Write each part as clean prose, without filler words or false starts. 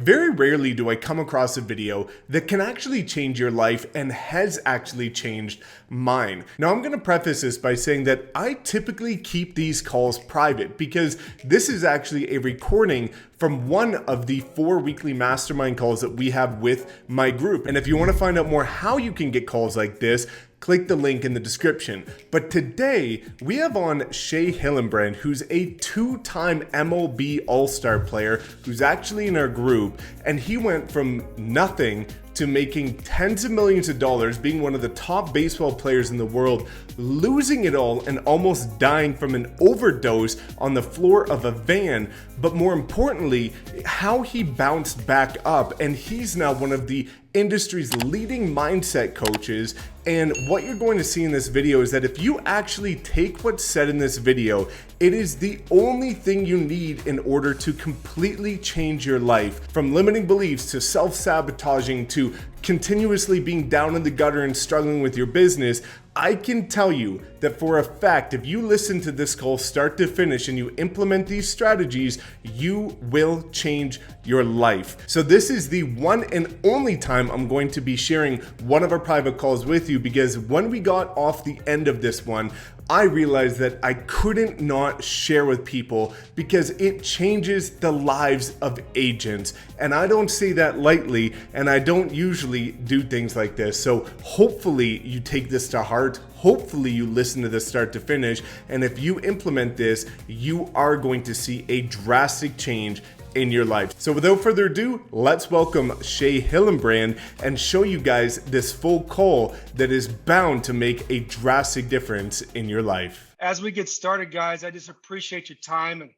Very rarely do I come across a video that can actually change your life and has actually changed mine. Now, I'm going to preface this by saying that I typically keep these calls private because this is actually a recording from one of the 4 weekly mastermind calls that we have with my group. And if you want to find out more how you can get calls like this, click the link in the description. But today we have on Shea Hillenbrand, who's a 2-time MLB All-Star player who's actually in our group, and he went from nothing to making tens of millions of dollars, being one of the top baseball players in the world, losing it all and almost dying from an overdose on the floor of a van. But more importantly, how he bounced back up, and he's now one of the industry's leading mindset coaches. And what you're going to see in this video is that if you actually take what's said in this video, it is the only thing you need in order to completely change your life. From limiting beliefs to self-sabotaging to continuously being down in the gutter and struggling with your business, I can tell you that for a fact, if you listen to this call start to finish and you implement these strategies, you will change your life. So this is the one and only time I'm going to be sharing one of our private calls with you, because when we got off the end of this one, I realized that I couldn't not share with people because it changes the lives of agents. And I don't say that lightly, and I don't usually do things like this. So hopefully you take this to heart. Hopefully you listen to this start to finish. And if you implement this, you are going to see a drastic change in your life. So without further ado, let's welcome Shea Hillenbrand and show you guys this full call that is bound to make a drastic difference in your life. As we get started, guys, I just appreciate your time,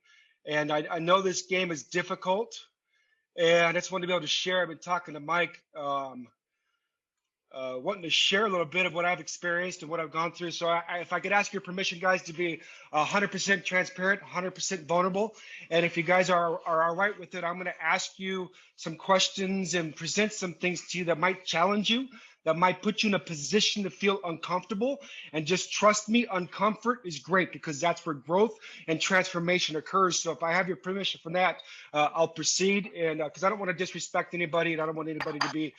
and I know this game is difficult, and I just want to be able to share. I've been talking to Mike, wanting to share a little bit of what I've experienced and what I've gone through. So if I could ask your permission, guys, to be 100% transparent, 100% vulnerable. And if you guys are all right with it, I'm going to ask you some questions and present some things to you that might challenge you, that might put you in a position to feel uncomfortable. And just trust me, uncomfort is great, because that's where growth and transformation occurs. So if I have your permission for that, I'll proceed. And because I don't want to disrespect anybody, and I don't want anybody to be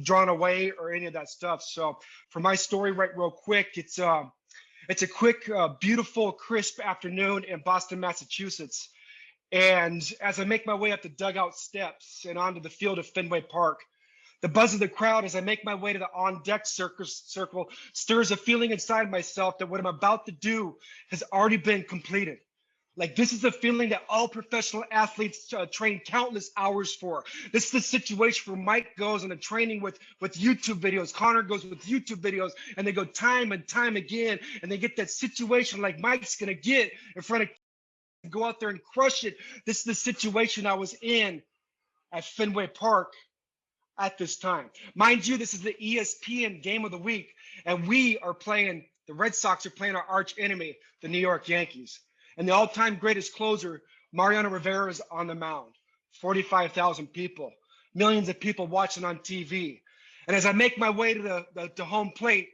drawn away or any of that stuff. So for my story, right, real quick, it's a quick, beautiful, crisp afternoon in Boston, Massachusetts. And as I make my way up the dugout steps and onto the field of Fenway Park, the buzz of the crowd as I make my way to the on-deck circle stirs a feeling inside myself that what I'm about to do has already been completed. Like, this is a feeling that all professional athletes train countless hours for. This is the situation where Mike goes on a training with YouTube videos. Connor goes with YouTube videos, and they go time and time again, and they get that situation like Mike's going to get in front of, go out there and crush it. This is the situation I was in at Fenway Park at this time. Mind you, this is the ESPN game of the week, and the Red Sox are playing our arch enemy, the New York Yankees. And the all-time greatest closer, Mariano Rivera, is on the mound. 45,000 people, millions of people watching on TV. And as I make my way to the home plate,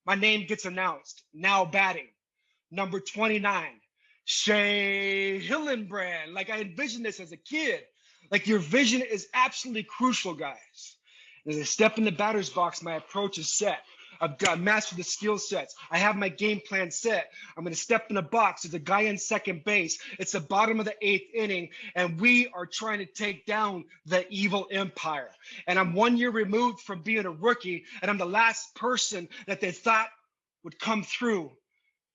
my name gets announced. Now batting, number 29, Shea Hillenbrand. Like, I envisioned this as a kid. Like, your vision is absolutely crucial, guys. As I step in the batter's box, my approach is set. I've got mastered the skill sets. I have my game plan set. I'm going to step in the box. There's a guy in second base. It's the bottom of the 8th inning, and we are trying to take down the evil empire. And I'm 1 year removed from being a rookie, and I'm the last person that they thought would come through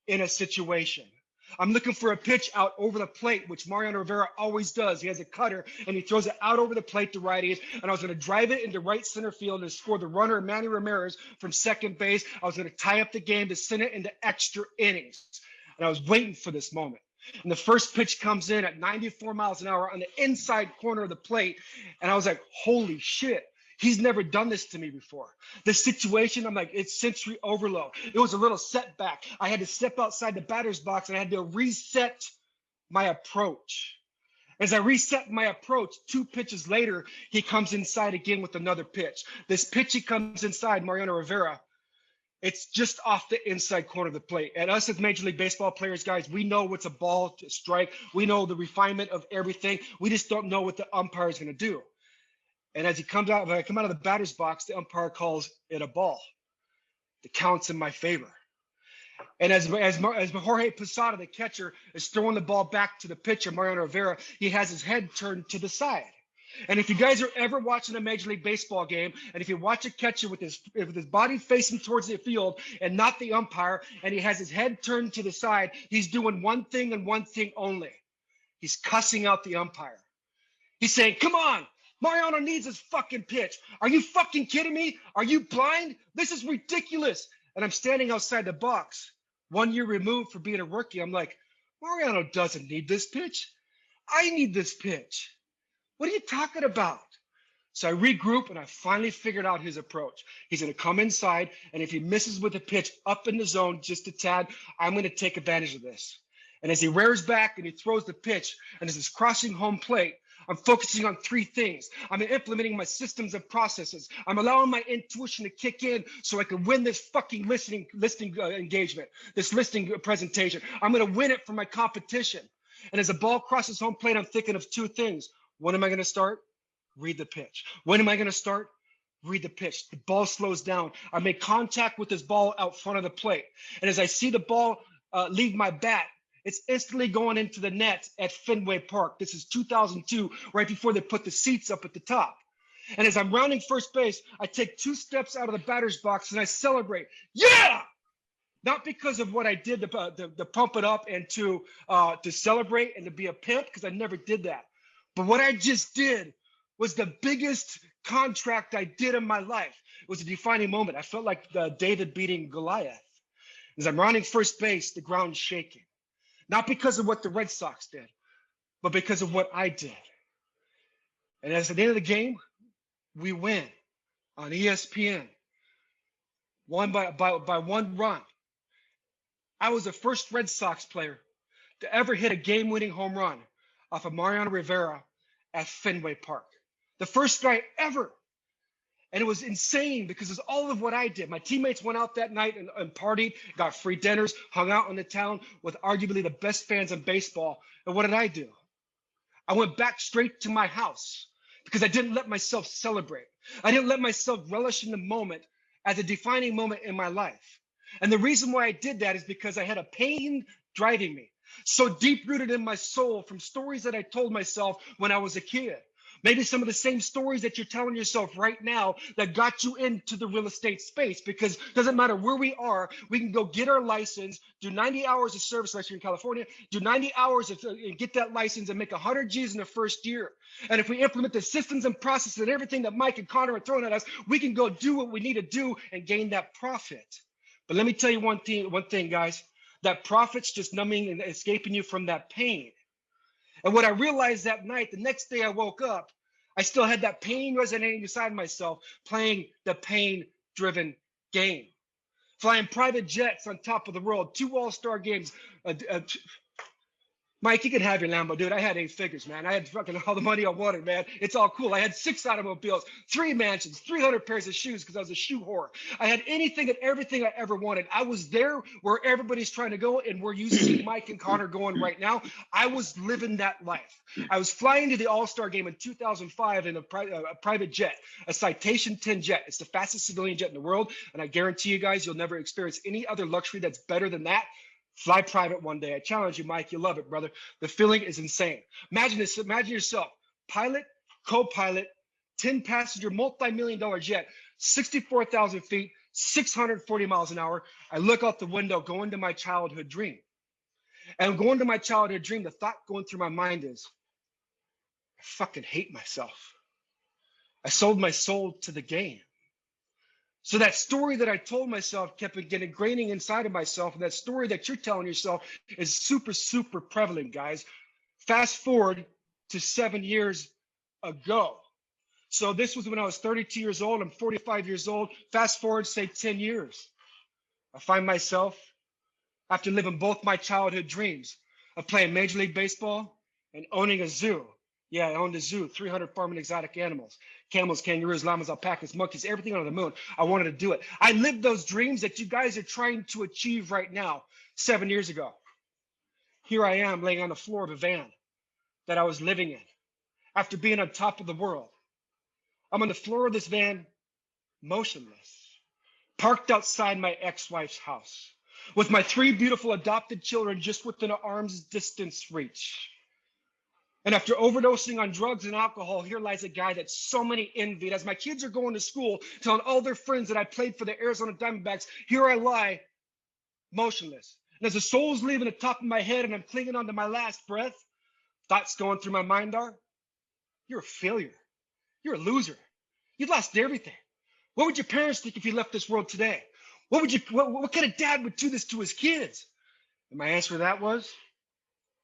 in a situation. I'm looking for a pitch out over the plate, which Mariano Rivera always does. He has a cutter, and he throws it out over the plate to righties. And I was going to drive it into right center field and score the runner, Manny Ramirez, from second base. I was going to tie up the game to send it into extra innings. And I was waiting for this moment. And the first pitch comes in at 94 miles an hour on the inside corner of the plate. And I was like, holy shit. He's never done this to me before. The situation, I'm like, it's sensory overload. It was a little setback. I had to step outside the batter's box, and I had to reset my approach. As I reset my approach, 2 pitches later, he comes inside again with another pitch. This pitch, he comes inside, Mariano Rivera, It's just off the inside corner of the plate. And us as Major League Baseball players, guys, we know what's a ball to strike. We know the refinement of everything. We just don't know what the umpire is going to do. And as he comes out, when I come out of the batter's box, the umpire calls it a ball. The count's in my favor. And as Jorge Posada, the catcher, is throwing the ball back to the pitcher, Mariano Rivera, he has his head turned to the side. And if you guys are ever watching a Major League Baseball game, and if you watch a catcher with his body facing towards the field and not the umpire, and he has his head turned to the side, he's doing one thing and one thing only. He's cussing out the umpire. He's saying, come on, Mariano needs his fucking pitch. Are you fucking kidding me? Are you blind? This is ridiculous. And I'm standing outside the box, 1 year removed for being a rookie. I'm like, Mariano doesn't need this pitch. I need this pitch. What are you talking about? So I regroup and I finally figured out his approach. He's going to come inside, and if he misses with a pitch up in the zone just a tad, I'm going to take advantage of this. And as he rears back and he throws the pitch, and as he's crossing home plate, I'm focusing on three things. I'm implementing my systems and processes. I'm allowing my intuition to kick in so I can win this fucking listing engagement, this listing presentation. I'm going to win it for my competition. And as the ball crosses home plate, I'm thinking of two things. When am I going to start? Read the pitch. When am I going to start? Read the pitch. The ball slows down. I make contact with this ball out front of the plate. And as I see the ball leave my bat, it's instantly going into the net at Fenway Park. This is 2002, right before they put the seats up at the top. And as I'm rounding first base, I take 2 steps out of the batter's box and I celebrate. Yeah! Not because of what I did to pump it up and to celebrate and to be a pimp, because I never did that. But what I just did was the biggest contract I did in my life. It was a defining moment. I felt like David beating Goliath. As I'm rounding first base, the ground's shaking. Not because of what the Red Sox did, but because of what I did. And at the end of the game, we win on ESPN. Won by 1 run. I was the first Red Sox player to ever hit a game-winning home run off of Mariano Rivera at Fenway Park. The first guy ever. And it was insane because it's all of what I did. My teammates went out that night and partied, got free dinners, hung out in the town with arguably the best fans in baseball. And what did I do? I went back straight to my house because I didn't let myself celebrate. I didn't let myself relish in the moment as a defining moment in my life. And the reason why I did that is because I had a pain driving me, so deep-rooted in my soul from stories that I told myself when I was a kid. Maybe some of the same stories that you're telling yourself right now that got you into the real estate space, because it doesn't matter where we are, we can go get our license, do 90 hours of service like you're in California, do 90 hours and get that license and make 100 G's in the first year. And if we implement the systems and processes and everything that Mike and Connor are throwing at us, we can go do what we need to do and gain that profit. But let me tell you one thing, guys, that profit's just numbing and escaping you from that pain. And what I realized that night, the next day I woke up, I still had that pain resonating inside myself, playing the pain-driven game. Flying private jets on top of the world, 2 All-Star games. Mike, you can have your Lambo, dude. I had 8 figures, man. I had fucking all the money I wanted, man. It's all cool. I had 6 automobiles, 3 mansions, 300 pairs of shoes because I was a shoe whore. I had anything and everything I ever wanted. I was there where everybody's trying to go, and where you see Mike and Connor going right now, I was living that life. I was flying to the All-Star game in 2005 in a private jet, a Citation 10 jet. It's the fastest civilian jet in the world, and I guarantee you guys, you'll never experience any other luxury that's better than that. Fly private one day. I challenge you, Mike. You love it, brother. The feeling is insane. Imagine this. Imagine yourself, pilot, co-pilot, 10-passenger, multi-million-dollar jet, 64,000 feet, 640 miles an hour. I look out the window, go into my childhood dream. And going to my childhood dream, the thought going through my mind is, I fucking hate myself. I sold my soul to the game. So that story that I told myself kept getting ingraining inside of myself, and that story that you're telling yourself is super, super prevalent, guys. Fast forward to 7 years ago. So this was when I was 32 years old. I'm 45 years old. Fast forward, say 10 years. I find myself, after living both my childhood dreams of playing Major League Baseball and owning a zoo, Yeah, I owned a zoo, 300 farm and exotic animals, camels, kangaroos, llamas, alpacas, monkeys, everything on the moon. I wanted to do it. I lived those dreams that you guys are trying to achieve right now 7 years ago. Here I am laying on the floor of a van that I was living in after being on top of the world. I'm on the floor of this van, motionless, parked outside my ex-wife's house with my 3 beautiful adopted children just within an arm's distance reach. And after overdosing on drugs and alcohol, here lies a guy that so many envied. As my kids are going to school, telling all their friends that I played for the Arizona Diamondbacks, here I lie, motionless. And as the soul's leaving the top of my head and I'm clinging onto my last breath, thoughts going through my mind are, you're a failure. You're a loser. You've lost everything. What would your parents think if you left this world today? What kind of dad would do this to his kids? And my answer to that was,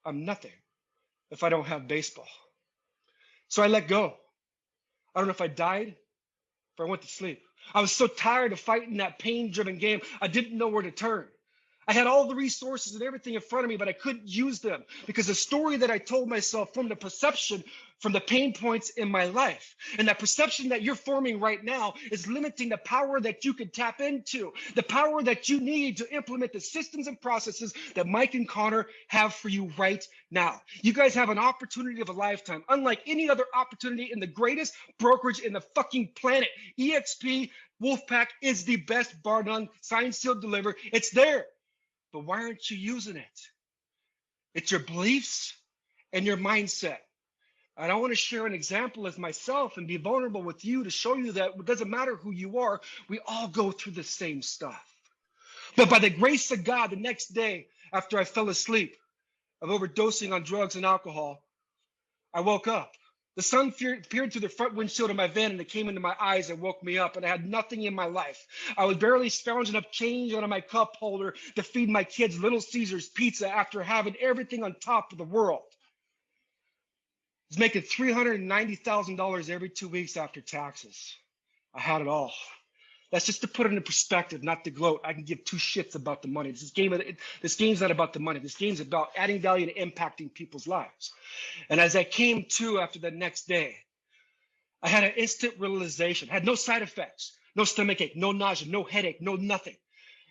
I'm nothing if I don't have baseball. So I let go. I don't know if I died or I went to sleep. I was so tired of fighting that pain-driven game, I didn't know where to turn. I had all the resources and everything in front of me, but I couldn't use them because the story that I told myself from the perception, from the pain points in my life, and that perception that you're forming right now is limiting the power that you can tap into, the power that you need to implement the systems and processes that Mike and Connor have for you right now. You guys have an opportunity of a lifetime, unlike any other opportunity in the greatest brokerage in the fucking planet. EXP Wolfpack is the best, bar none, signed, sealed, delivered. It's there. But why aren't you using it? It's your beliefs and your mindset. And I want to share an example as myself and be vulnerable with you to show you that it doesn't matter who you are, we all go through the same stuff. But by the grace of God, the next day after I fell asleep of overdosing on drugs and alcohol, I woke up. The sun peered through the front windshield of my van and it came into my eyes and woke me up, and I had nothing in my life. I was barely scrounging enough change out of my cup holder to feed my kids Little Caesars pizza after having everything on top of the world. I was making $390,000 every 2 weeks after taxes. I had it all. That's just to put it in perspective, not to gloat. I can give 2 shits about the money. This game's not about the money. This game's about adding value and impacting people's lives. And as I came to after the next day, I had an instant realization. I had no side effects, no stomachache, no nausea, no headache, no nothing.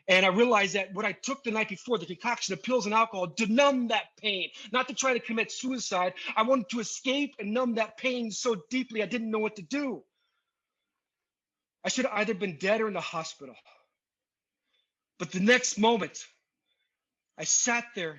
And I realized that what I took the night before, the concoction of pills and alcohol, to numb that pain, not to try to commit suicide. I wanted to escape and numb that pain so deeply I didn't know what to do. I should have either been dead or in the hospital. But the next moment, I sat there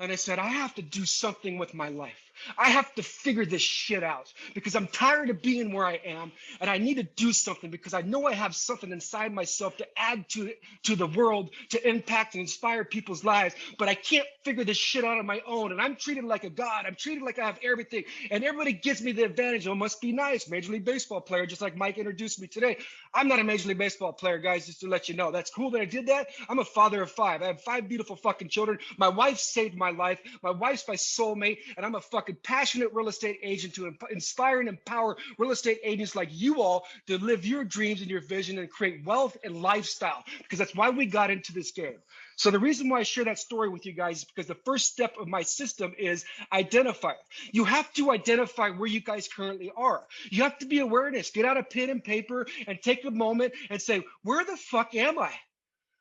and I said, I have to do something with my life. I have to figure this shit out because I'm tired of being where I am, and I need to do something because I know I have something inside myself to add to the world, to impact and inspire people's lives, but I can't figure this shit out on my own, and I'm treated like a god. I'm treated like I have everything, and everybody gives me the advantage. Oh, must be nice. Major League Baseball player, just like Mike introduced me today. I'm not a Major League Baseball player, guys, just to let you know. That's cool that I did that. I'm a father of 5. I have 5 beautiful fucking children. My wife saved my life. My wife's my soulmate, and I'm a fucking passionate real estate agent to inspire and empower real estate agents like you all to live your dreams and your vision and create wealth and lifestyle, because that's why we got into this game. So the reason why I share that story with you guys is because the first step of my system is Identifier. You have to identify where you guys currently are. You have to be awareness. Get out a pen and paper and take a moment and say, where the fuck am I?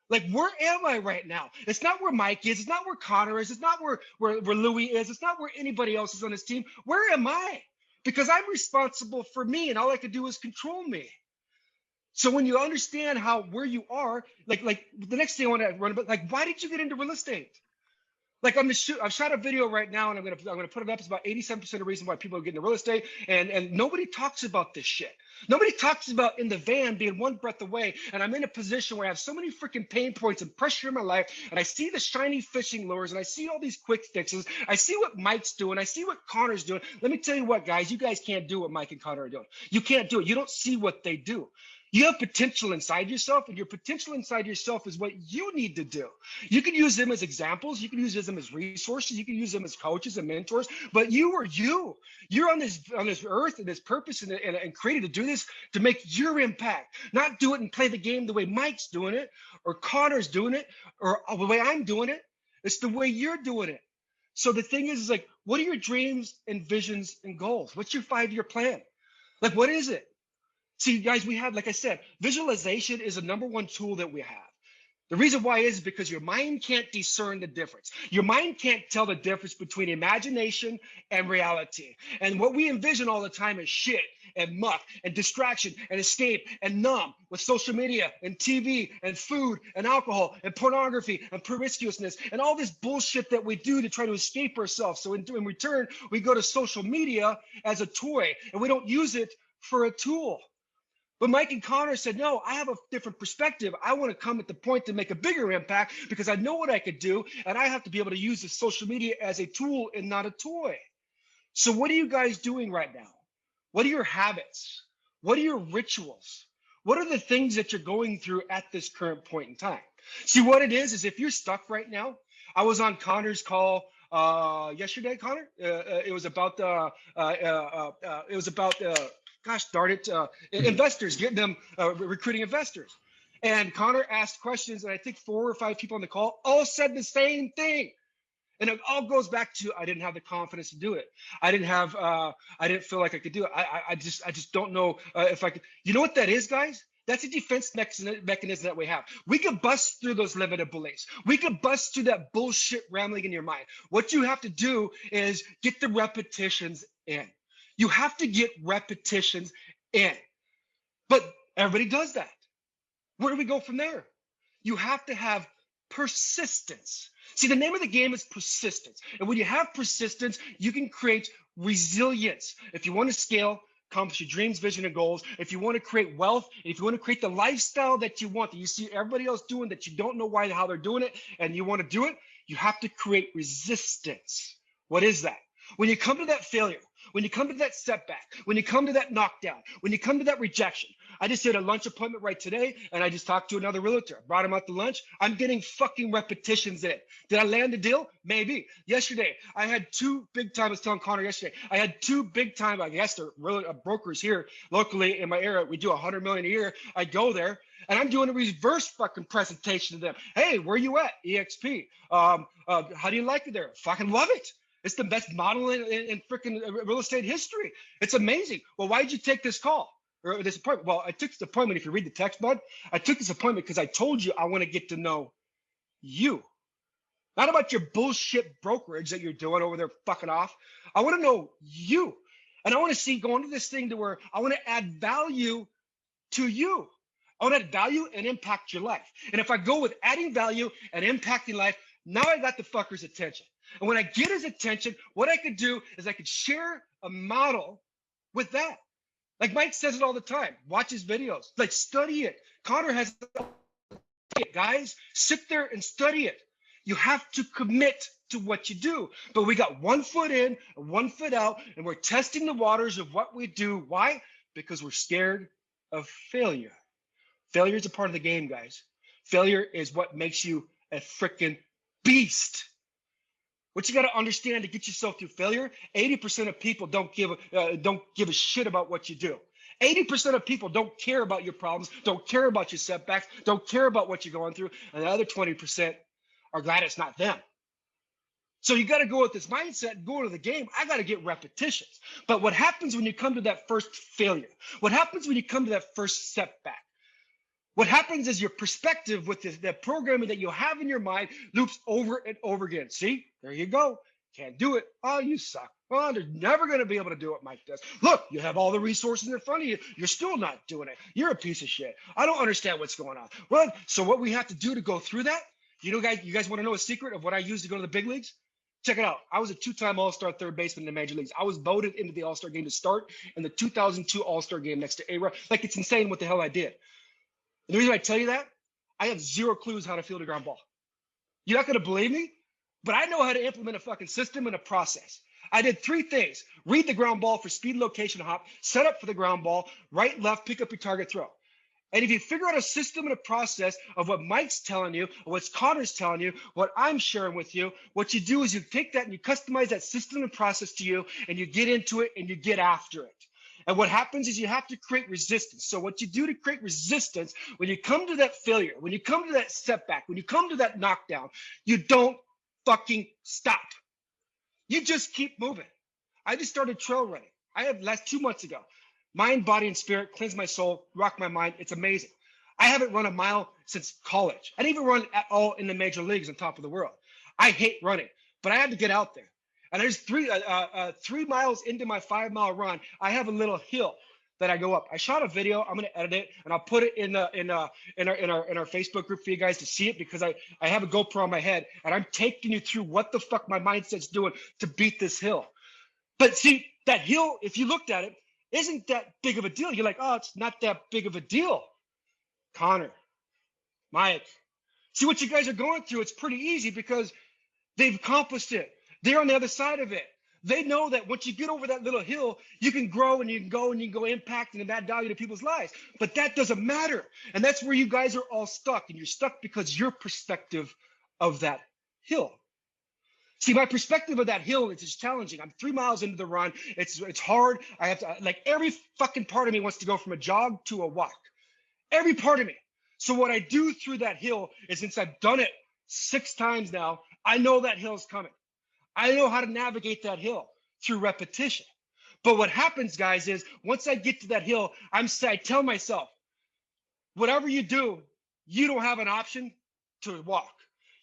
Like, where am I right now? It's not where Mike is. It's not where Connor is. It's not where Louis is. It's not where anybody else is on his team. Where am I? Because I'm responsible for me, and all I can do is control me. So when you understand where you are, like the next thing I want to run about, like, why did you get into real estate? Like, I've shot a video right now, and I'm gonna put it up. It's about 87% of the reason why people are getting into real estate, and nobody talks about this shit. Nobody talks about in the van being one breath away, and I'm in a position where I have so many freaking pain points and pressure in my life, and I see the shiny fishing lures, and I see all these quick fixes. I see what Mike's doing. I see what Connor's doing. Let me tell you what, guys, you guys can't do what Mike and Connor are doing. You can't do it. You don't see what they do. You have potential inside yourself, and your potential inside yourself is what you need to do. You can use them as examples. You can use them as resources. You can use them as coaches and mentors. But you are you. You're on this earth and this purpose and created to do this to make your impact. Not do it and play the game the way Mike's doing it, or Connor's doing it, or the way I'm doing it. It's the way you're doing it. So the thing is like, what are your dreams and visions and goals? What's your 5-year plan? Like, what is it? See, guys, we have, like I said, visualization is the #1 tool that we have. The reason why is because your mind can't discern the difference. Your mind can't tell the difference between imagination and reality. And what we envision all the time is shit and muck and distraction and escape and numb with social media and TV and food and alcohol and pornography and promiscuousness and all this bullshit that we do to try to escape ourselves. So in return, we go to social media as a toy and we don't use it for a tool. But Mike and Connor said, no, I have a different perspective. I want to come at the point to make a bigger impact because I know what I could do. And I have to be able to use the social media as a tool and not a toy. So what are you guys doing right now? What are your habits? What are your rituals? What are the things that you're going through at this current point in time? See, what it is if you're stuck right now, I was on Connor's call yesterday, Connor. It was about gosh darn it, investors, getting them recruiting investors. And Connor asked questions, and I think 4 or 5 people on the call all said the same thing. And it all goes back to, I didn't have the confidence to do it. I didn't feel like I could do it. I just don't know if I could. You know what that is, guys? That's a defense mechanism that we have. We can bust through those limited beliefs. We can bust through that bullshit rambling in your mind. What you have to do is get the repetitions in. You have to get repetitions in. But everybody does that. Where do we go from there? You have to have persistence. See, the name of the game is persistence. And when you have persistence, you can create resilience. If you want to scale, accomplish your dreams, vision, and goals, if you want to create wealth, if you want to create the lifestyle that you want, that you see everybody else doing, that you don't know how they're doing it, and you want to do it, you have to create resistance. What is that? When you come to that failure, when you come to that setback, when you come to that knockdown, when you come to that rejection. I just did a lunch appointment right today, and I just talked to another realtor. Brought him out to lunch. I'm getting fucking repetitions in. Did I land a deal? Maybe. Yesterday, I had 2 big time, I was telling Connor yesterday, I had 2 big time, I guess they're really brokers here locally in my area. We do $100 million a year. I go there, and I'm doing a reverse fucking presentation to them. Hey, where you at? EXP. How do you like it there? Fucking love it. It's the best model in freaking real estate history. It's amazing. Well, why did you take this call or this appointment? Well, I took this appointment. If you read the text, bud, I took this appointment because I told you I want to get to know you. Not about your bullshit brokerage that you're doing over there fucking off. I want to know you. And I want to see going to this thing to where I want to add value to you. I want to add value and impact your life. And if I go with adding value and impacting life, now I got the fucker's attention. And when I get his attention, what I could do is I could share a model with that. Like Mike says it all the time. Watch his videos. Like, study it. Connor has it, guys. Sit there and study it. You have to commit to what you do. But we got 1 foot in and 1 foot out, and we're testing the waters of what we do. Why? Because we're scared of failure. Failure is a part of the game, guys. Failure is what makes you a freaking beast. What you got to understand to get yourself through failure, 80% of people don't give a shit about what you do. 80% of people don't care about your problems, don't care about your setbacks, don't care about what you're going through. And the other 20% are glad it's not them. So you got to go with this mindset and go to the game. I got to get repetitions. But what happens when you come to that first failure? What happens when you come to that first setback? What happens is your perspective with the programming that you have in your mind loops over and over again. See, there you go. Can't do it. Oh, you suck. Oh, they're never going to be able to do what Mike does. Look, you have all the resources in front of you. You're still not doing it. You're a piece of shit. I don't understand what's going on. Well, so what we have to do to go through that, you guys want to know a secret of what I use to go to the big leagues? Check it out. I was a 2-time All-Star third baseman in the major leagues. I was voted into the All-Star game to start in the 2002 All-Star game next to A-Rod. Like, it's insane what the hell I did. And the reason I tell you that, I have 0 clues how to field a ground ball. You're not going to believe me, but I know how to implement a fucking system and a process. I did 3 things. Read the ground ball for speed, location, hop, set up for the ground ball, right, left, pick up your target, throw. And if you figure out a system and a process of what Mike's telling you, or what Connor's telling you, what I'm sharing with you, what you do is you take that and you customize that system and process to you, and you get into it and you get after it. And what happens is you have to create resistance. So what you do to create resistance, when you come to that failure, when you come to that setback, when you come to that knockdown, you don't fucking stop. You just keep moving. I just started trail running. I have last 2 months ago. Mind, body, and spirit, cleanse my soul, rock my mind. It's amazing. I haven't run a mile since college. I didn't even run at all in the major leagues on top of the world. I hate running, but I had to get out there. And there's 3 miles into my 5 mile run, I have a little hill that I go up. I shot a video. I'm gonna edit it and I'll put it in our Facebook group for you guys to see it, because I have a GoPro on my head and I'm taking you through what the fuck my mindset's doing to beat this hill. But see, that hill, if you looked at it, isn't that big of a deal. You're like, oh, it's not that big of a deal. Connor, Mike, see what you guys are going through. It's pretty easy because they've accomplished it. They're on the other side of it. They know that once you get over that little hill, you can grow and you can go impact and add value to people's lives. But that doesn't matter. And that's where you guys are all stuck. And you're stuck because your perspective of that hill. See, my perspective of that hill is just challenging. I'm 3 miles into the run. It's hard. I have to, like, every fucking part of me wants to go from a jog to a walk. Every part of me. So what I do through that hill is, since I've done it 6 times now, I know that hill's coming. I know how to navigate that hill through repetition. But what happens, guys, is once I get to that hill, I tell myself, whatever you do, you don't have an option to walk.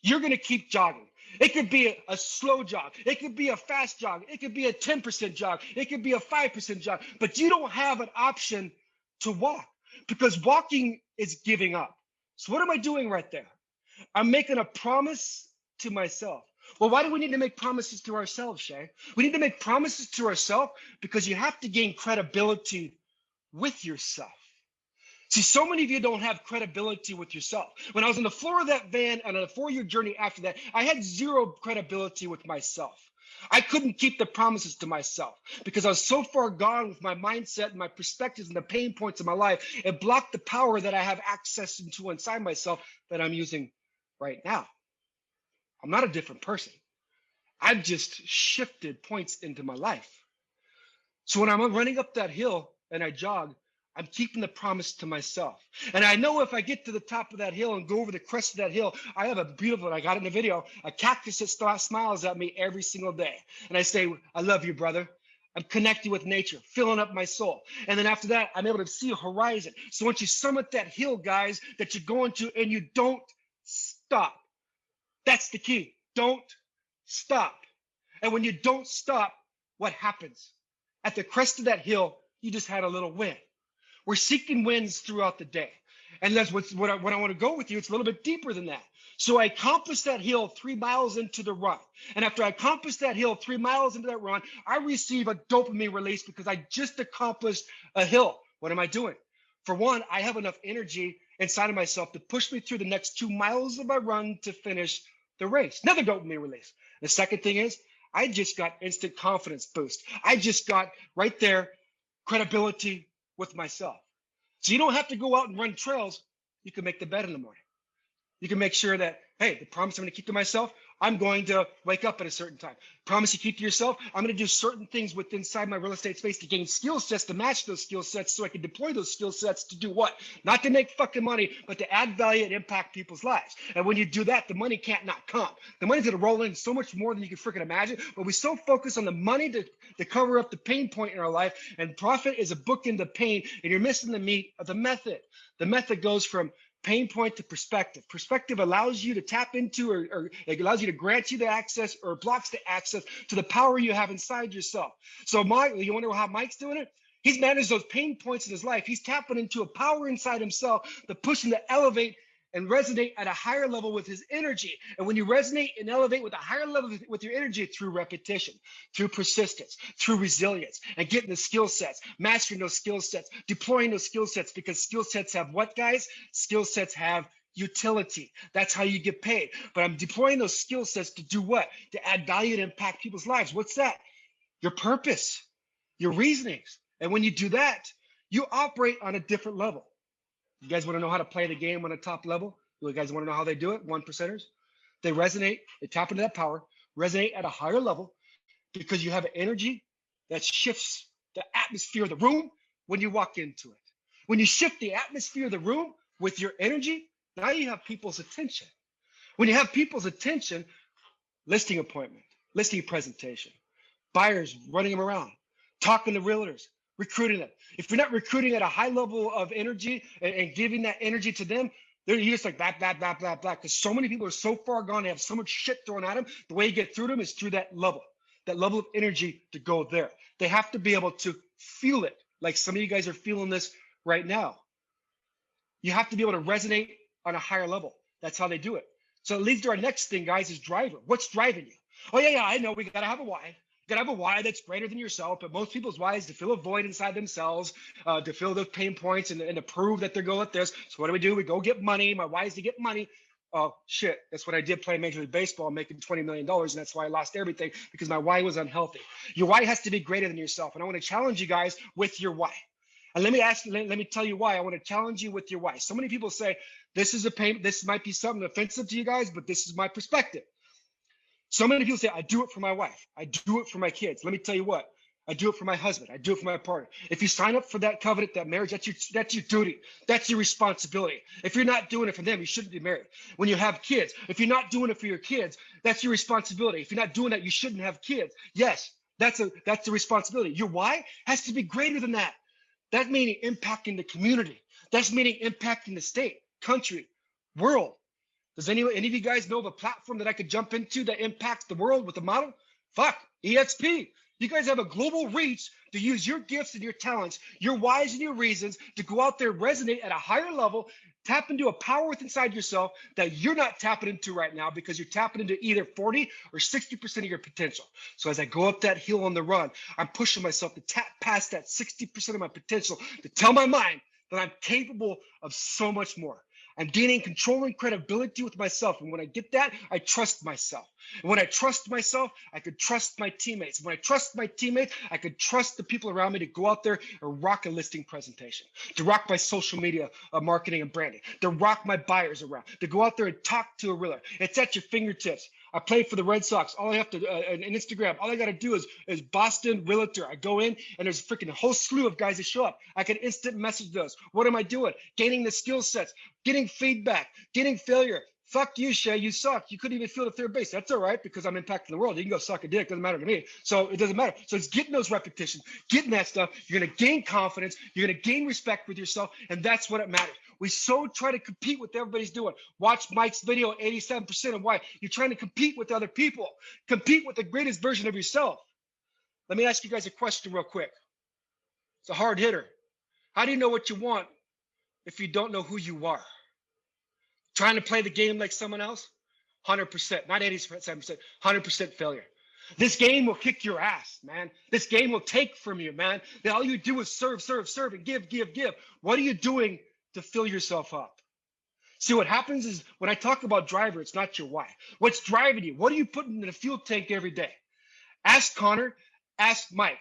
You're going to keep jogging. It could be a slow jog. It could be a fast jog. It could be a 10% jog. It could be a 5% jog. But you don't have an option to walk, because walking is giving up. So what am I doing right there? I'm making a promise to myself. Well, why do we need to make promises to ourselves, Shay? We need to make promises to ourselves because you have to gain credibility with yourself. See, so many of you don't have credibility with yourself. When I was on the floor of that van and on a 4-year journey after that, I had zero credibility with myself. I couldn't keep the promises to myself because I was so far gone with my mindset and my perspectives and the pain points of my life. It blocked the power that I have access into inside myself that I'm using right now. I'm not a different person. I've just shifted points into my life. So when I'm running up that hill and I jog, I'm keeping the promise to myself. And I know if I get to the top of that hill and go over the crest of that hill, I have a beautiful, I got it in the video, a cactus that smiles at me every single day. And I say, I love you, brother. I'm connected with nature, filling up my soul. And then after that, I'm able to see a horizon. So once you summit that hill, guys, that you're going to, and you don't stop. That's the key. Don't stop. And when you don't stop, what happens? At the crest of that hill, you just had a little win. We're seeking wins throughout the day. And that's what I want to go with you. It's a little bit deeper than that. So I accomplished that hill 3 miles into the run. And after I accomplished that hill 3 miles into that run, I receive a dopamine release because I just accomplished a hill. What am I doing? For one, I have enough energy inside of myself to push me through the next 2 miles of my run to finish the race. Another dopamine release. The second thing is, I just got instant confidence boost. I just got right there credibility with myself. So you don't have to go out and run trails. You can make the bed in the morning. You can make sure that, hey, the promise I'm going to keep to myself, I'm going to wake up at a certain time. Promise you keep to yourself, I'm going to do certain things within inside my real estate space to gain skill sets to match those skill sets so I can deploy those skill sets to do what? Not to make fucking money, but to add value and impact people's lives. And when you do that, the money can't not come. The money's going to roll in so much more than you can freaking imagine, but we so focus on the money to cover up the pain point in our life, and profit is a book into pain, and you're missing the meat of the method. The method goes from pain point to perspective. Perspective allows you to tap into, or it allows you to grant you the access or blocks the access to the power you have inside yourself. So Mike, you wonder how Mike's doing it? He's managed those pain points in his life. He's tapping into a power inside himself that pushes him to elevate and resonate at a higher level with his energy. And when you resonate and elevate with a higher level with your energy, through repetition, through persistence, through resilience, and getting the skill sets, mastering those skill sets, deploying those skill sets, because skill sets have what, guys? Skill sets have utility. That's how you get paid. But I'm deploying those skill sets to do what? To add value and impact people's lives. What's that? Your purpose, your reasonings. And when you do that, you operate on a different level. You guys want to know how to play the game on a top level? You guys want to know how they do it? 1%ers. They resonate, they tap into that power, resonate at a higher level, because you have an energy that shifts the atmosphere of the room when you walk into it. When you shift the atmosphere of the room with your energy, now you have people's attention. When you have people's attention, listing appointment, listing presentation, buyers running them around, talking to realtors, recruiting them. If you're not recruiting at a high level of energy and giving that energy to them, they're just like blah, blah, blah, blah, blah. Because so many people are so far gone, they have so much shit thrown at them. The way you get through them is through that level of energy to go there. They have to be able to feel it, like some of you guys are feeling this right now. You have to be able to resonate on a higher level. That's how they do it. So it leads to our next thing, guys, is driver. What's driving you? Oh, yeah, I know. We got to have a why. You got to have a why that's greater than yourself. But most people's why is to fill a void inside themselves, to fill those pain points and to prove that they're good at this. So what do? We go get money. My why is to get money. Oh, shit. That's what I did playing Major League Baseball, making $20 million. And that's why I lost everything, because my why was unhealthy. Your why has to be greater than yourself. And I want to challenge you guys with your why. And let me tell you why. I want to challenge you with your why. So many people say, this is a pain. This might be something offensive to you guys, but this is my perspective. So many people say, I do it for my wife. I do it for my kids. Let me tell you what. I do it for my husband. I do it for my partner. If you sign up for that covenant, that marriage, that's your duty. That's your responsibility. If you're not doing it for them, you shouldn't be married. When you have kids, if you're not doing it for your kids, that's your responsibility. If you're not doing that, you shouldn't have kids. Yes, that's the responsibility. Your why has to be greater than that. That's meaning impacting the community. That's meaning impacting the state, country, world. Does any of you guys know of a platform that I could jump into that impacts the world with a model? Fuck, EXP. You guys have a global reach to use your gifts and your talents, your whys and your reasons to go out there, resonate at a higher level, tap into a power within inside yourself that you're not tapping into right now, because you're tapping into either 40 or 60% of your potential. So as I go up that hill on the run, I'm pushing myself to tap past that 60% of my potential, to tell my mind that I'm capable of so much more. I'm gaining control and credibility with myself. And when I get that, I trust myself. And when I trust myself, I could trust my teammates. When I trust my teammates, I could trust the people around me to go out there and rock a listing presentation, to rock my social media marketing and branding, to rock my buyers around, to go out there and talk to a realtor. It's at your fingertips. I play for the Red Sox. All I have to, an Instagram, all I got to do is Boston Realtor. I go in and there's a freaking whole slew of guys that show up. I can instant message those. What am I doing? Gaining the skill sets, getting feedback, getting failure. Fuck you, Shea. You suck. You couldn't even field at third base. That's all right, because I'm impacting the world. You can go suck a dick. Doesn't matter to me. So it doesn't matter. So it's getting those repetitions, getting that stuff. You're going to gain confidence. You're going to gain respect with yourself. And that's what it matters. We so try to compete with what everybody's doing. Watch Mike's video, 87% of why. You're trying to compete with other people. Compete with the greatest version of yourself. Let me ask you guys a question real quick. It's a hard hitter. How do you know what you want if you don't know who you are? Trying to play the game like someone else? 100%, not 87%, 100% failure. This game will kick your ass, man. This game will take from you, man. Then all you do is serve, serve, serve, and give, give, give. What are you doing to fill yourself up? See, what happens is when I talk about driver, it's not your why. What's driving you? What are you putting in the fuel tank every day? Ask Connor, ask Mike.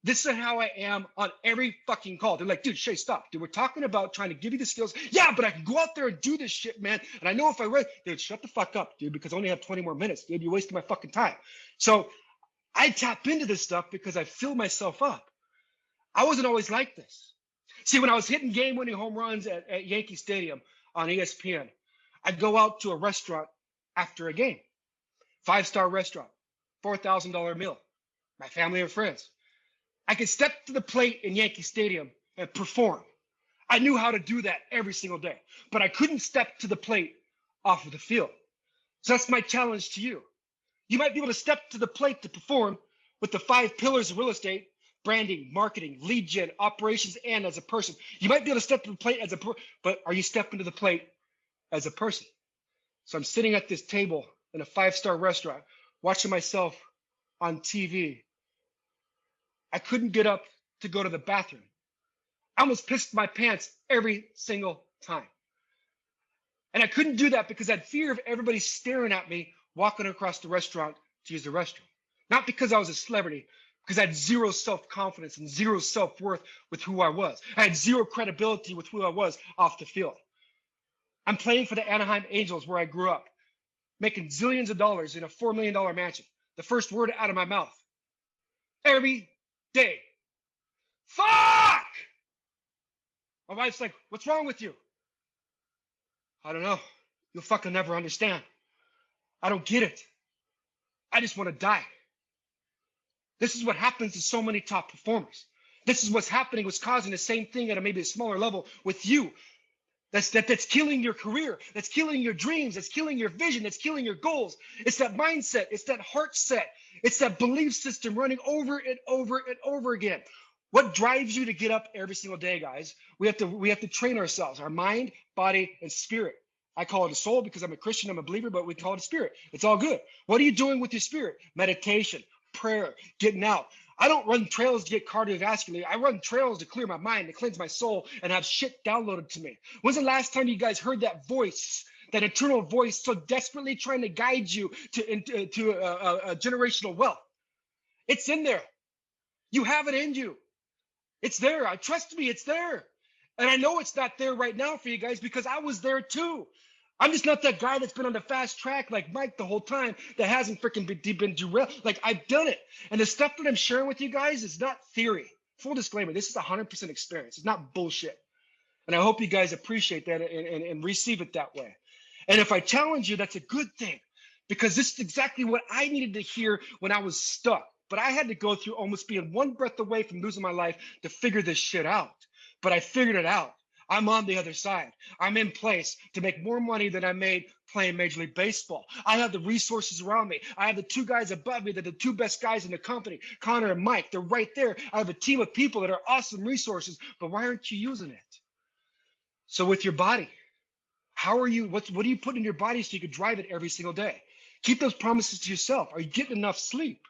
This is how I am on every fucking call. They're like, dude, Shea, stop. Dude, we're talking about trying to give you the skills. Yeah, but I can go out there and do this shit, man. And I know if I read, dude, shut the fuck up, dude, because I only have 20 more minutes, dude. You're wasting my fucking time. So I tap into this stuff because I fill myself up. I wasn't always like this. See, when I was hitting game-winning home runs at Yankee Stadium on ESPN, I'd go out to a restaurant after a game, 5-star restaurant, $4,000 meal, my family and friends. I could step to the plate in Yankee Stadium and perform. I knew how to do that every single day, but I couldn't step to the plate off of the field. So that's my challenge to you. You might be able to step to the plate to perform with the 5 pillars of real estate: branding, marketing, lead gen, operations, and as a person. You might be able to step to the plate but are you stepping to the plate as a person? So I'm sitting at this table in a 5-star restaurant, watching myself on TV. I couldn't get up to go to the bathroom. I almost pissed my pants every single time. And I couldn't do that because I had fear of everybody staring at me walking across the restaurant to use the restroom. Not because I was a celebrity, because I had zero self-confidence and zero self-worth with who I was. I had zero credibility with who I was off the field. I'm playing for the Anaheim Angels, where I grew up, making zillions of dollars in a $4 million mansion. The first word out of my mouth every day: fuck! My wife's like, what's wrong with you? I don't know. You'll fucking never understand. I don't get it. I just want to die. This is what happens to so many top performers. This is what's happening, what's causing the same thing at maybe a smaller level with you. That's killing your career. That's killing your dreams. That's killing your vision. That's killing your goals. It's that mindset. It's that heart set. It's that belief system running over and over and over again. What drives you to get up every single day, guys? We have to train ourselves, our mind, body, and spirit. I call it a soul because I'm a Christian, I'm a believer, but we call it a spirit. It's all good. What are you doing with your spirit? Meditation, prayer, getting out. I don't run trails to get cardiovascular. I run trails to clear my mind, to cleanse my soul, and have shit downloaded to me. When's the last time you guys heard that voice, that internal voice so desperately trying to guide you to a generational wealth? It's in there. You have it in you. It's there. Trust me, it's there. And I know it's not there right now for you guys because I was there too. I'm just not that guy that's been on the fast track like Mike the whole time that hasn't freaking been derailed. Like, I've done it. And the stuff that I'm sharing with you guys is not theory. Full disclaimer, this is 100% experience. It's not bullshit. And I hope you guys appreciate that and receive it that way. And if I challenge you, that's a good thing because this is exactly what I needed to hear when I was stuck. But I had to go through almost being one breath away from losing my life to figure this shit out. But I figured it out. I'm on the other side. I'm in place to make more money than I made playing Major League Baseball. I have the resources around me. I have the two guys above me. They're the two best guys in the company, Connor and Mike. They're right there. I have a team of people that are awesome resources, but why aren't you using it? So with your body, what are you putting in your body so you can drive it every single day? Keep those promises to yourself. Are you getting enough sleep?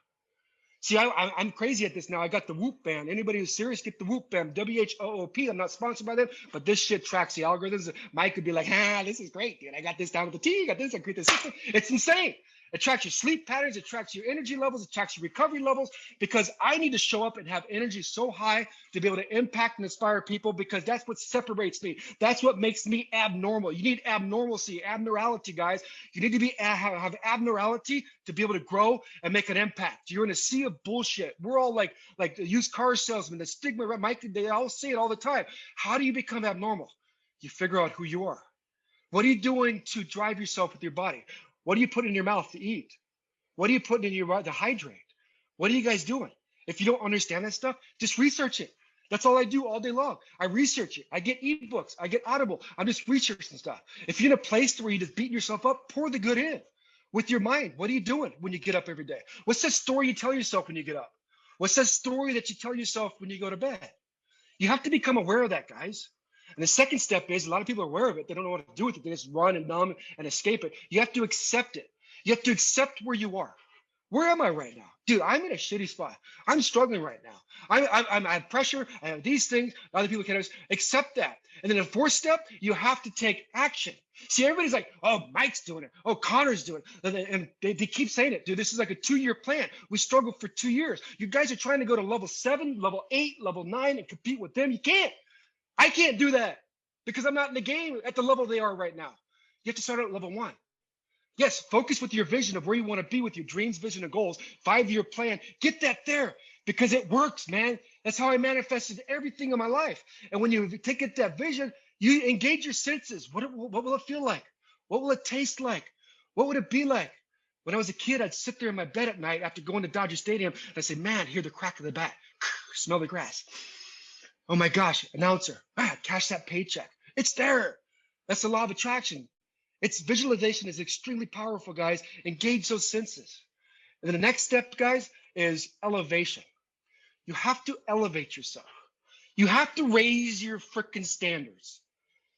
See, I'm crazy at this now. I got the Whoop band. Anybody who's serious, get the Whoop band. WHOOP. I'm not sponsored by them, but this shit tracks the algorithms. Mike could be like, this is great, dude. I got this down with the T. I got this. I create the system. It's insane. It tracks your sleep patterns. It tracks your energy levels. It tracks your recovery levels because I need to show up and have energy so high to be able to impact and inspire people because that's what separates me. That's what makes me abnormal. You need abnormalcy, abnormality, guys. You need to have abnormality to be able to grow and make an impact. You're in a sea of bullshit. We're all like the used car salesman, the stigma, right? Mike, they all say it all the time. How do you become abnormal? You figure out who you are. What are you doing to drive yourself with your body? What do you put in your mouth to eat? What are you putting in your mouth to hydrate? What are you guys doing? If you don't understand that stuff, just research it. That's all I do all day long. I research it. I get ebooks. I get Audible. I'm just researching stuff. If you're in a place where you're just beating yourself up, pour the good in. With your mind, what are you doing when you get up every day? What's that story you tell yourself when you get up? What's that story that you tell yourself when you go to bed? You have to become aware of that, guys. And the second step is a lot of people are aware of it. They don't know what to do with it. They just run and numb and escape it. You have to accept it. You have to accept where you are. Where am I right now? Dude, I'm in a shitty spot. I'm struggling right now. I have pressure. I have these things. Other people can't accept that. And then the fourth step, you have to take action. See, everybody's like, oh, Mike's doing it. Oh, Connor's doing it. And they keep saying it. Dude, this is like a 2-year plan. We struggled for 2 years. You guys are trying to go to level 7, level 8, level 9 and compete with them. You can't. I can't do that because I'm not in the game at the level they are right now. You have to start at level 1. Yes, focus with your vision of where you want to be with your dreams, vision, and goals. 5-year plan. Get that there because it works, man. That's how I manifested everything in my life. And when you take it that vision, you engage your senses. What will it feel like? What will it taste like? What would it be like? When I was a kid, I'd sit there in my bed at night after going to Dodger Stadium and I'd say, man, hear the crack of the bat. Smell the grass. Oh my gosh, announcer, cash that paycheck. It's there. That's the law of attraction. Its visualization is extremely powerful, guys. Engage those senses. And then the next step, guys, is elevation. You have to elevate yourself. You have to raise your freaking standards.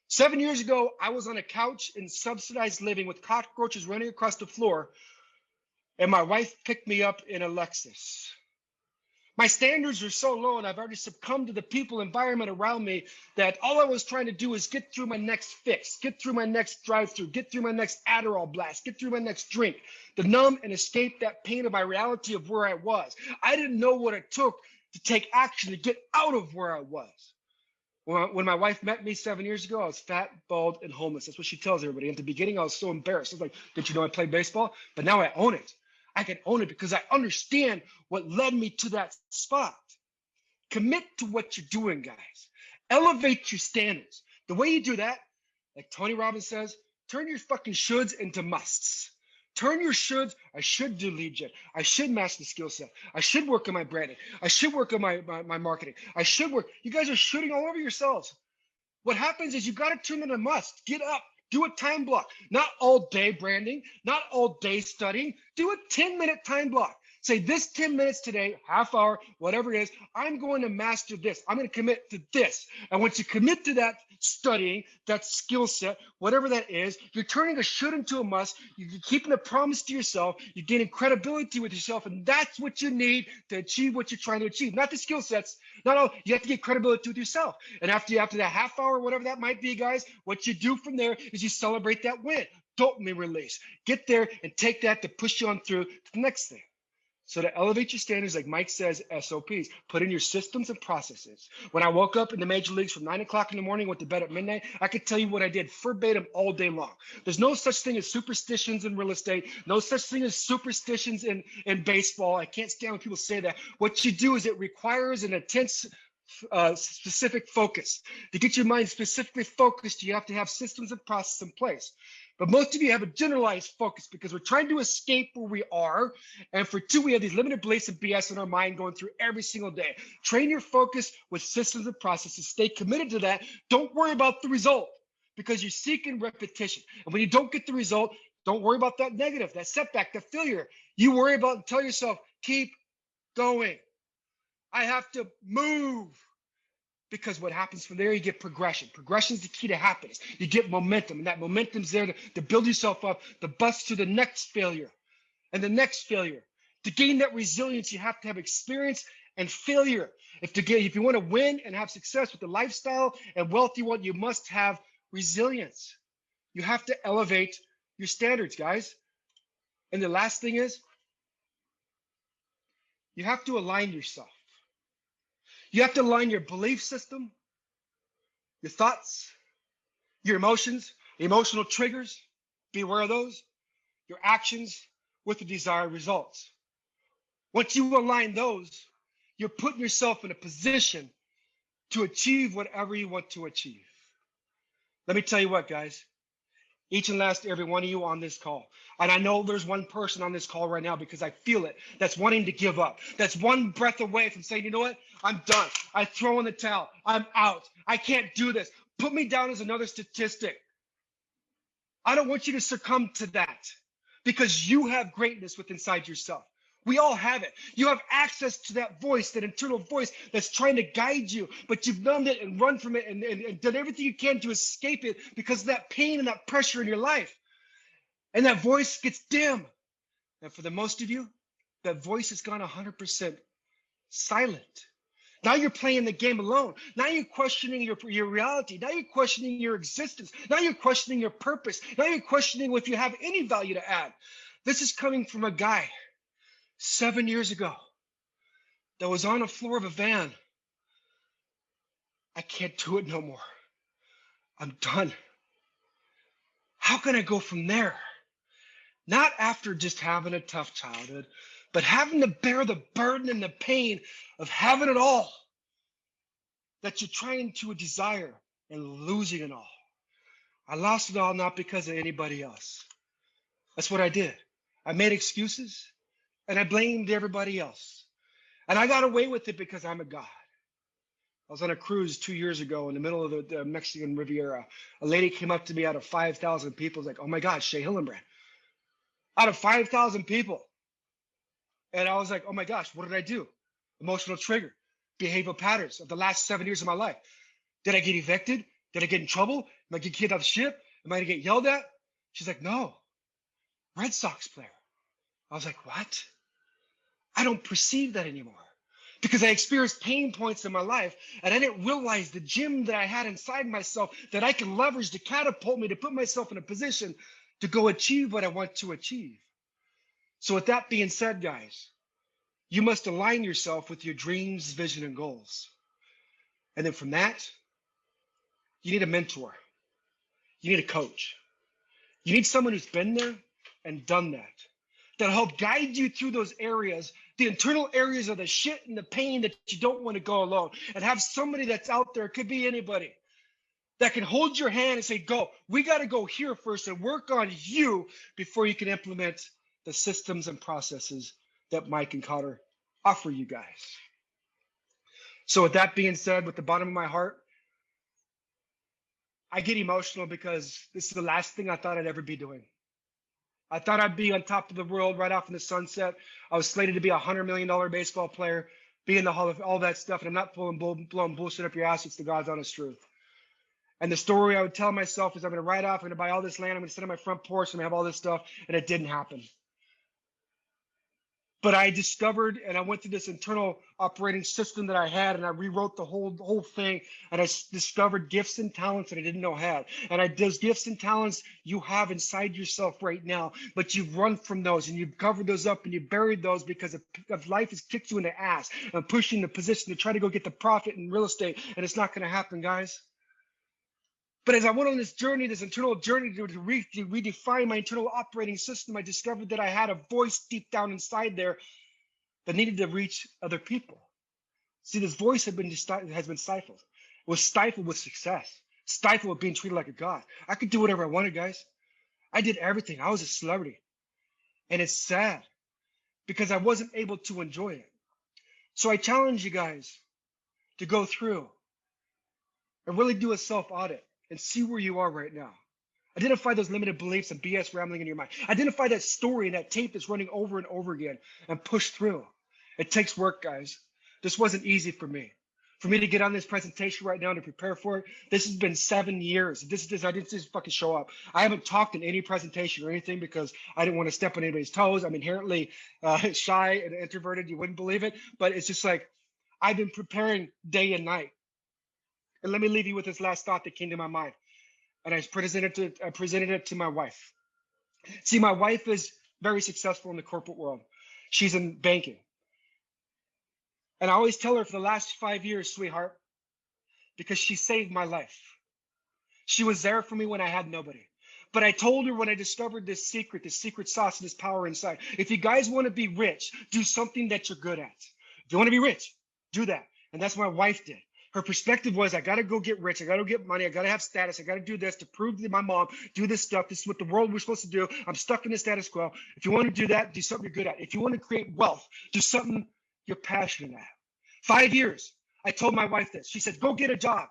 7 years ago, I was on a couch in subsidized living with cockroaches running across the floor, and my wife picked me up in a Lexus. My standards are so low, and I've already succumbed to the people environment around me that all I was trying to do is get through my next fix, get through my next drive-through, get through my next Adderall blast, get through my next drink, to numb and escape that pain of my reality of where I was. I didn't know what it took to take action to get out of where I was. When my wife met me 7 years ago, I was fat, bald, and homeless. That's what she tells everybody. At the beginning, I was so embarrassed. I was like, did you know I played baseball? But now I own it. I can own it because I understand what led me to that spot. Commit to what you're doing, guys. Elevate your standards. The way you do that, like Tony Robbins says, turn your fucking shoulds into musts. Turn your shoulds. I should do lead gen. I should master the skill set. I should work on my branding. I should work on my marketing. I should work. You guys are shooting all over yourselves. What happens is you got to turn it a must. Get up. Do a time block. Not all day branding. Not all day studying. Do a 10-minute time block. Say this 10 minutes today, half hour, whatever it is, I'm going to master this. I'm going to commit to this. And once you commit to that studying, that skill set, whatever that is, you're turning a should into a must. You're keeping a promise to yourself. You're gaining credibility with yourself. And that's what you need to achieve what you're trying to achieve. Not the skill sets. Not all. You have to get credibility with yourself. And after that half hour, whatever that might be, guys, what you do from there is you celebrate that win. Dopamine release. Get there and take that to push you on through to the next thing. So to elevate your standards, like Mike says, SOPs, put in your systems and processes. When I woke up in the major leagues from 9 o'clock in the morning, went to bed at midnight, I could tell you what I did verbatim all day long. There's no such thing as superstitions in real estate. No such thing as superstitions in baseball. I can't stand when people say that. What you do is it requires an intense specific focus. To get your mind specifically focused, you have to have systems and processes in place. But most of you have a generalized focus because we're trying to escape where we are. And for two, we have these limited beliefs and BS in our mind going through every single day. Train your focus with systems and processes. Stay committed to that. Don't worry about the result because you're seeking repetition. And when you don't get the result, don't worry about that negative, that setback, that failure. You worry about and tell yourself, keep going. I have to move. Because what happens from there, you get progression. Progression is the key to happiness. You get momentum, and that momentum's there to build yourself up, to bust to the next failure and the next failure. To gain that resilience, you have to have experience and failure. If you want to win and have success with the lifestyle and wealth you want, you must have resilience. You have to elevate your standards, guys. And the last thing is, you have to align yourself. You have to align your belief system, your thoughts, your emotions, emotional triggers, be aware of those, your actions with the desired results. Once you align those, you're putting yourself in a position to achieve whatever you want to achieve. Let me tell you what, guys. Each and last every one of you on this call. And I know there's one person on this call right now because I feel it. That's wanting to give up. That's one breath away from saying, you know what? I'm done. I throw in the towel. I'm out. I can't do this. Put me down as another statistic. I don't want you to succumb to that because you have greatness within inside yourself. We all have it. You have access to that voice, that internal voice that's trying to guide you, but you've numbed it and run from it and done everything you can to escape it because of that pain and that pressure in your life. And that voice gets dim. And for the most of you, that voice has gone 100% silent. Now you're playing the game alone. Now you're questioning your reality. Now you're questioning your existence. Now you're questioning your purpose. Now you're questioning if you have any value to add. This is coming from a guy 7 years ago that was on the floor of a van. I can't do it no more. I'm done. How can I go from there? Not after just having a tough childhood, but having to bear the burden and the pain of having it all that you're trying to desire and losing it all. I lost it all not because of anybody else. That's what I did. I made excuses and I blamed everybody else. And I got away with it because I'm a god. I was on a cruise 2 years ago in the middle of the Mexican Riviera. A lady came up to me out of 5,000 people. Was like, oh my God, Shea Hillenbrand. Out of 5,000 people. And I was like, oh my gosh, what did I do? Emotional trigger, behavioral patterns of the last 7 years of my life. Did I get evicted? Did I get in trouble? Am I get kicked off the ship? Am I gonna get yelled at? She's like, no, Red Sox player. I was like, what? I don't perceive that anymore because I experienced pain points in my life and I didn't realize the gem that I had inside myself that I can leverage to catapult me to put myself in a position to go achieve what I want to achieve. So with that being said, guys, you must align yourself with your dreams, vision, and goals. And then from that, you need a mentor. You need a coach. You need someone who's been there and done that. That'll help guide you through those areas, the internal areas of the shit and the pain that you don't want to go alone. And have somebody that's out there, it could be anybody, that can hold your hand and say, go. We got to go here first and work on you before you can implement the systems and processes that Mike and Cotter offer you guys. So with that being said, with the bottom of my heart, I get emotional because this is the last thing I thought I'd ever be doing. I thought I'd be on top of the world right off in the sunset. I was slated to be $100 million baseball player, be in the Hall of all that stuff. And I'm not blowing bullshit up your ass. It's the God's honest truth. And the story I would tell myself is I'm going to ride off, I'm going to buy all this land, I'm going to sit on my front porch, I'm going to have all this stuff. And it didn't happen. But I discovered, and I went through this internal operating system that I had, and I rewrote the whole thing, and I discovered gifts and talents that I didn't know I had. And those gifts and talents you have inside yourself right now, but you've run from those, and you've covered those up, and you buried those because of life has kicked you in the ass and pushed you in the position to try to go get the profit in real estate, and it's not going to happen, guys. But as I went on this journey, this internal journey to redefine my internal operating system, I discovered that I had a voice deep down inside there that needed to reach other people. See, this voice has been stifled. It was stifled with success, stifled with being treated like a god. I could do whatever I wanted, guys. I did everything. I was a celebrity. And it's sad because I wasn't able to enjoy it. So I challenge you guys to go through and really do a self-audit and see where you are right now. Identify those limited beliefs and BS rambling in your mind. Identify that story and that tape that's running over and over again and push through. It takes work, guys. This wasn't easy for me. For me to get on this presentation right now and to prepare for it, this has been 7 years. I didn't just fucking show up. I haven't talked in any presentation or anything because I didn't want to step on anybody's toes. I'm inherently shy and introverted. You wouldn't believe it. But it's just like I've been preparing day and night. And let me leave you with this last thought that came to my mind. And I presented it to my wife. See, my wife is very successful in the corporate world. She's in banking. And I always tell her for the last 5 years, sweetheart, because she saved my life. She was there for me when I had nobody. But I told her when I discovered this secret sauce, this power inside. If you guys want to be rich, do something that you're good at. If you want to be rich, do that. And that's what my wife did. Her perspective was, I got to go get rich. I got to get money. I got to have status. I got to do this to prove to my mom, do this stuff. This is what the world we're supposed to do. I'm stuck in the status quo. If you want to do that, do something you're good at. If you want to create wealth, do something you're passionate at. 5 years, I told my wife this. She said, go get a job.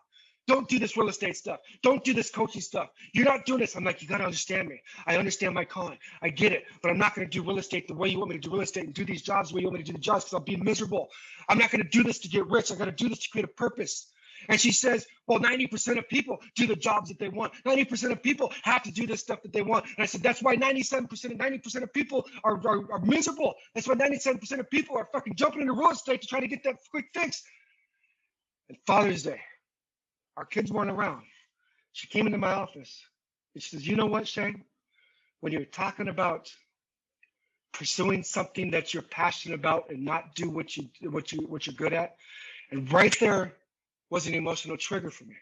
Don't do this real estate stuff. Don't do this coaching stuff. You're not doing this. I'm like, you got to understand me. I understand my calling. I get it. But I'm not going to do real estate the way you want me to do real estate and do these jobs the way you want me to do the jobs because I'll be miserable. I'm not going to do this to get rich. I got to do this to create a purpose. And she says, well, 90% of people do the jobs that they want. 90% of people have to do this stuff that they want. And I said, that's why 97% and 90% of people are miserable. That's why 97% of people are fucking jumping into real estate to try to get that quick fix. And Father's Day, our kids weren't around. She came into my office and she says, you know what, Shane? When you're talking about pursuing something that you're passionate about and not do what you're good at, and right there was an emotional trigger for me.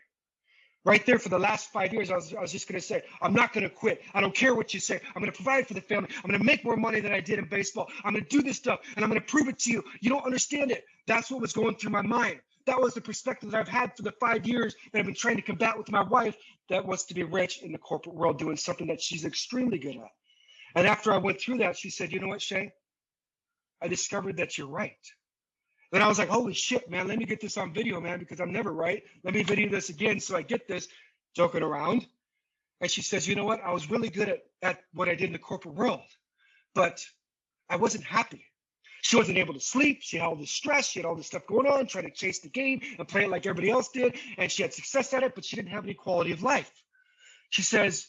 Right there for the last 5 years, I was just going to say, I'm not going to quit. I don't care what you say. I'm going to provide for the family. I'm going to make more money than I did in baseball. I'm going to do this stuff, and I'm going to prove it to you. You don't understand it. That's what was going through my mind. That was the perspective that I've had for the 5 years that I've been trying to combat with my wife that wants to be rich in the corporate world, doing something that she's extremely good at. And after I went through that, she said, you know what, Shane? I discovered that you're right. Then I was like, holy shit, man, let me get this on video, man, because I'm never right. Let me video this again so I get this, joking around. And she says, you know what? I was really good at what I did in the corporate world, but I wasn't happy. She wasn't able to sleep. She had all this stress. She had all this stuff going on, trying to chase the game and play it like everybody else did. And she had success at it, but she didn't have any quality of life. She says,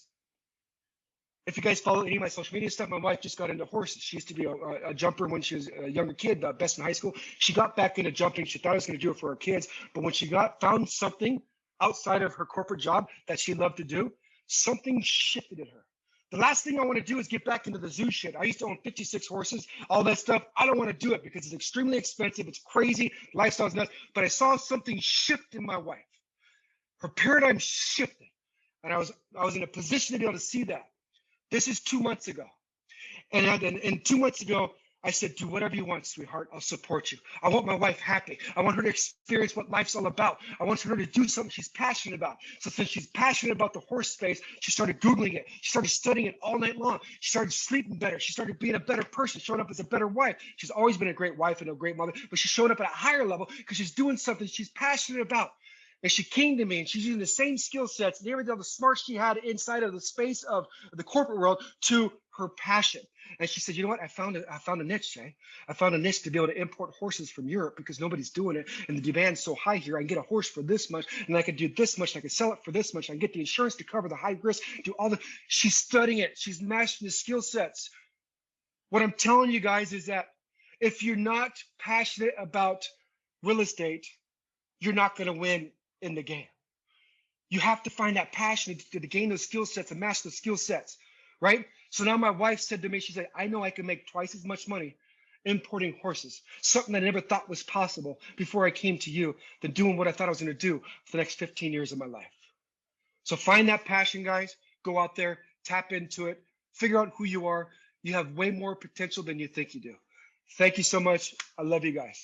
if you guys follow any of my social media stuff, my wife just got into horses. She used to be a jumper when she was a younger kid, best in high school. She got back into jumping. She thought I was going to do it for her kids. But when she found something outside of her corporate job that she loved to do, something shifted in her. The last thing I want to do is get back into the zoo shit. I used to own 56 horses, all that stuff. I don't want to do it because it's extremely expensive. It's crazy. Lifestyle's nuts. But I saw something shift in my wife. Her paradigm shifted. And I was in a position to be able to see that. This is 2 months ago. And 2 months ago, I said, do whatever you want, sweetheart. I'll support you. I want my wife happy. I want her to experience what life's all about. I want her to do something she's passionate about. So since she's passionate about the horse space, she started Googling it. She started studying it all night long. She started sleeping better. She started being a better person, showing up as a better wife. She's always been a great wife and a great mother, but she's showing up at a higher level because she's doing something she's passionate about. And she came to me and she's using the same skill sets and everything, all the smarts she had inside of the space of the corporate world to her passion. And she said, you know what? I found a niche, Shay. I found a niche to be able to import horses from Europe because nobody's doing it. And the demand's so high here. I can get a horse for this much and I can do this much. And I can sell it for this much. I can get the insurance to cover the high risk, do all the, she's studying it. She's mastering the skill sets. What I'm telling you guys is that if you're not passionate about real estate, you're not going to win in the game. You have to find that passion to gain those skill sets and master the skill sets, right? So now my wife said to me, she said, I know I can make twice as much money importing horses, something I never thought was possible before I came to you, than doing what I thought I was going to do for the next 15 years of my life. So find that passion, guys. Go out there, tap into it, figure out who you are. You have way more potential than you think you do. Thank you so much. I love you guys.